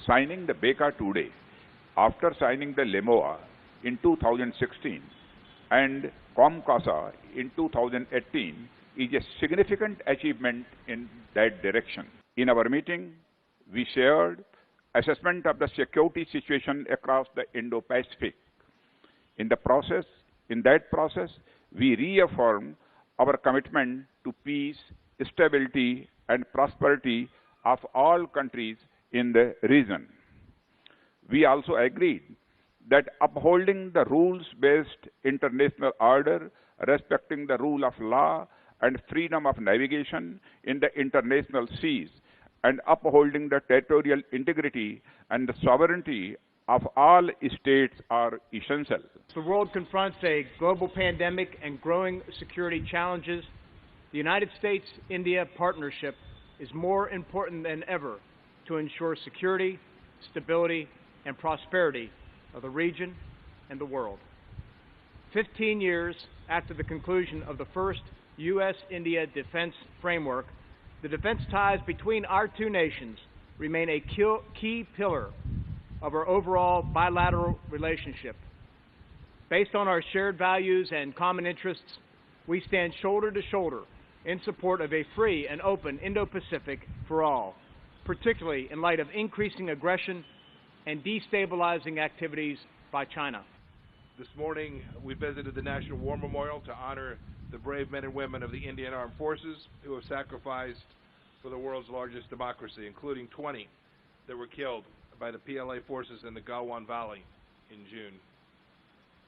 signing the BECA today, after signing the LEMOA in 2016 and COMCASA in 2018, is a significant achievement in that direction. In our meeting, we shared assessment of the security situation across the Indo-Pacific. In that process, we reaffirmed our commitment to peace, stability, and prosperity of all countries in the region. We also agreed that upholding the rules-based international order, respecting the rule of law and freedom of navigation in the international seas, and upholding the territorial integrity and the sovereignty of all states are essential. The world confronts a global pandemic and growing security challenges. The United States-India partnership is more important than ever to ensure security, stability, and prosperity of the region and the world. 15 years after the conclusion of the first U.S.-India defense framework, the defense ties between our two nations remain a key pillar of our overall bilateral relationship. Based on our shared values and common interests, we stand shoulder to shoulder in support of a free and open Indo-Pacific for all, particularly in light of increasing aggression and destabilizing activities by China. This morning, we visited the National War Memorial to honor the brave men and women of the Indian Armed Forces who have sacrificed for the world's largest democracy, including 20 that were killed by the PLA forces in the Galwan Valley in June.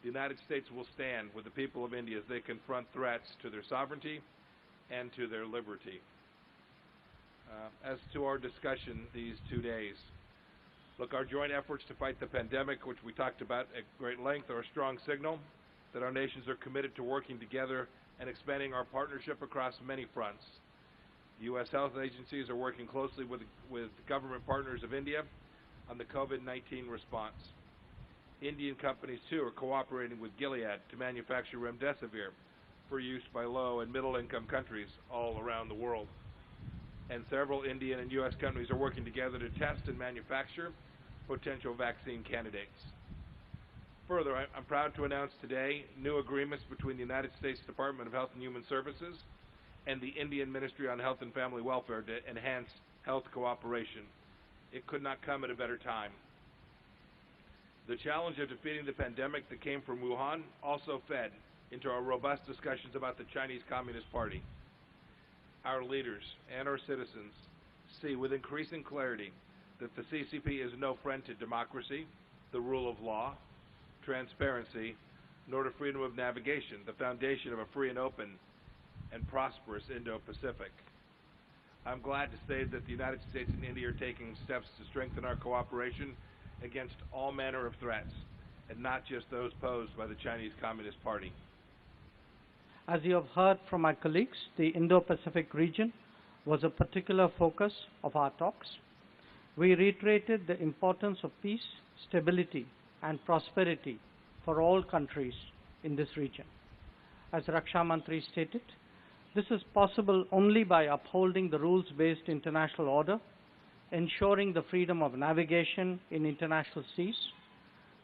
The United States will stand with the people of India as they confront threats to their sovereignty and to their liberty. As to our discussion these 2 days, look, our joint efforts to fight the pandemic, which we talked about at great length, are a strong signal that our nations are committed to working together and expanding our partnership across many fronts. U.S. health agencies are working closely with government partners of India on the COVID-19 response. Indian companies, too, are cooperating with Gilead to manufacture remdesivir for use by low and middle-income countries all around the world. And several Indian and U.S. companies are working together to test and manufacture potential vaccine candidates. Further, I'm proud to announce today new agreements between the United States Department of Health and Human Services and the Indian Ministry on Health and Family Welfare to enhance health cooperation. It could not come at a better time. The challenge of defeating the pandemic that came from Wuhan also fed into our robust discussions about the Chinese Communist Party. Our leaders and our citizens see with increasing clarity that the CCP is no friend to democracy, the rule of law, transparency, nor to freedom of navigation, the foundation of a free and open and prosperous Indo-Pacific. I'm glad to say that the United States and India are taking steps to strengthen our cooperation against all manner of threats, and not just those posed by the Chinese Communist Party. As you have heard from my colleagues, the Indo-Pacific region was a particular focus of our talks. We reiterated the importance of peace, stability, and prosperity for all countries in this region. As Raksha Mantri stated, this is possible only by upholding the rules-based international order, ensuring the freedom of navigation in international seas,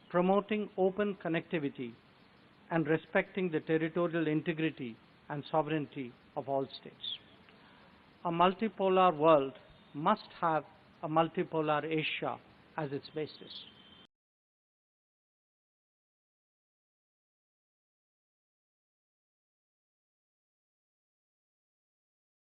promoting open connectivity, and respecting the territorial integrity and sovereignty of all states. A multipolar world must have a multipolar Asia as its basis.